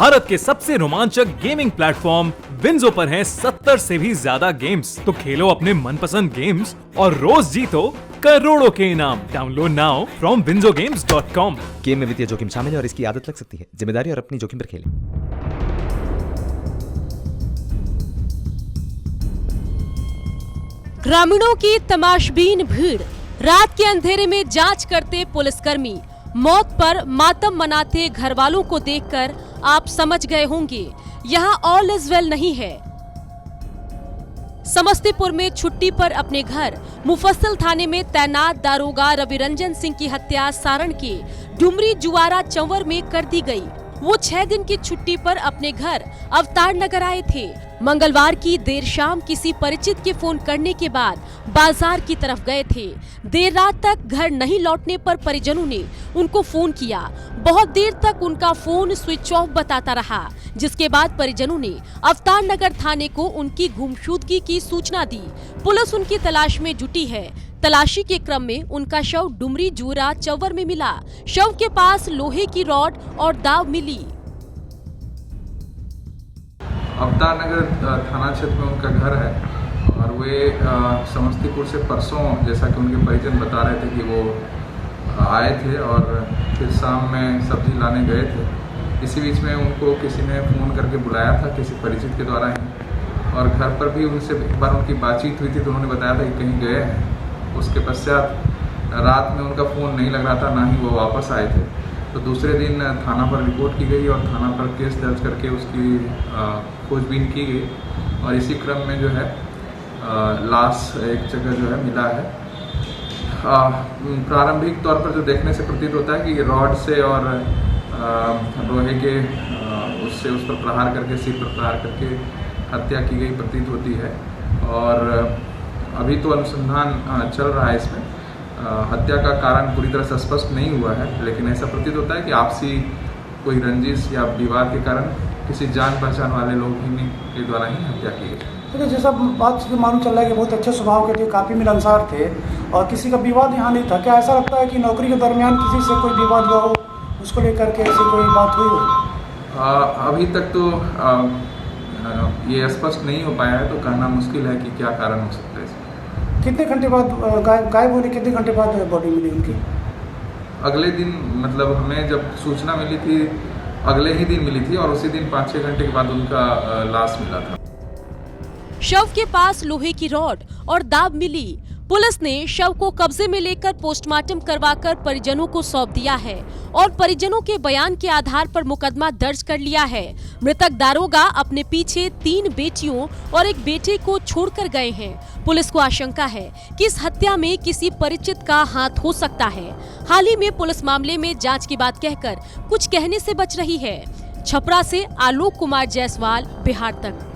भारत के सबसे रोमांचक गेमिंग प्लेटफॉर्म विंजो पर हैं 70 से भी ज्यादा गेम्स। तो खेलो अपने मनपसंद गेम्स और रोज जीतो करोड़ों के इनाम। Download now from winzogames.com। Game में वित्तीय जोखिम शामिल है और इसकी आदत लग सकती है। जिम्मेदारी और अपनी जोखिम पर खेलें। ग्रामीणों की तमाशबीन भीड़, रात के अंधेरे में जांच करते पुलिसकर्मी, मौत पर मातम मनाते घर वालों को देखकर आप समझ गए होंगे यहाँ ऑल इज वेल नहीं है। समस्तीपुर में छुट्टी पर अपने घर मुफस्सिल थाने में तैनात दारोगा रविरंजन सिंह की हत्या सारण के डुमरी जुआरा चंवर में कर दी गई। वो 6 दिन की छुट्टी पर अपने घर अवतार नगर आए थे। मंगलवार की देर शाम किसी परिचित के फोन करने के बाद बाजार की तरफ गए थे। देर रात तक घर नहीं लौटने पर परिजनों ने उनको फोन किया। बहुत देर तक उनका फोन स्विच ऑफ बताता रहा, जिसके बाद परिजनों ने अवतार नगर थाने को उनकी गुमशुदगी की सूचना दी। पुलिस उनकी तलाश में जुटी है। तलाशी के क्रम में उनका शव डुमरी जुआरा चंवर में मिला। शव के पास लोहे की रॉड और दाव मिली। अवतार नगर थाना क्षेत्र में उनका घर है और वे समस्तीपुर से परसों, जैसा कि उनके परिजन बता रहे थे कि वो आए थे और फिर शाम में सब्जी लाने गए थे। इसी बीच में उनको किसी ने फ़ोन करके बुलाया था, किसी परिचित के द्वारा ही, और घर पर भी उनसे एक बार उनकी बातचीत हुई थी तो उन्होंने बताया था कि कहीं गए हैं। उसके पश्चात रात में उनका फ़ोन नहीं लग रहा था, ना ही वो वापस आए थे। तो दूसरे दिन थाना पर रिपोर्ट की गई और थाना पर केस दर्ज करके उसकी खोजबीन की गई और इसी क्रम में जो है लाश एक जगह जो है मिला है। प्रारंभिक तौर पर जो देखने से प्रतीत होता है कि रॉड से और लोहे के उससे उस पर प्रहार करके, सिर पर प्रहार करके हत्या की गई प्रतीत होती है। और अभी तो अनुसंधान चल रहा है इसमें। हत्या का कारण पूरी तरह से स्पष्ट नहीं हुआ है, लेकिन ऐसा प्रतीत होता है कि आपसी कोई रंजिश या विवाद के कारण किसी जान पहचान वाले लोग ही के द्वारा ही हत्या की गई। देखिए, जैसा बात से मालूम चल रहा है कि बहुत अच्छे स्वभाव के थे, काफ़ी मिलनसार थे और किसी का विवाद यहाँ नहीं था। क्या ऐसा लगता है कि नौकरी के दरमियान किसी से कोई विवाद हुआ हो, उसको लेकर के ऐसी कोई बात हुई हो? अभी तक तो ये स्पष्ट नहीं हो पाया है, तो कहना मुश्किल है कि क्या कारण हो सकता है इसमें। कितने घंटे बाद गायब होने, कितने घंटे बाद बॉडी मिली उनकी? अगले दिन, मतलब हमें जब सूचना मिली थी अगले ही दिन मिली थी और उसी दिन 5-6 घंटे के बाद उनका लाश मिला था। शव के पास लोहे की रॉड और दाव मिली। पुलिस ने शव को कब्जे में लेकर पोस्टमार्टम करवाकर परिजनों को सौंप दिया है और परिजनों के बयान के आधार पर मुकदमा दर्ज कर लिया है। मृतक दारोगा अपने पीछे 3 बेटियों और एक बेटे को छोड़कर गए हैं। पुलिस को आशंका है कि इस हत्या में किसी परिचित का हाथ हो सकता है। हाल ही में पुलिस मामले में जांच की बात कहकर कुछ कहने से बच रही है। छपरा से आलोक कुमार जायसवाल, बिहार तक।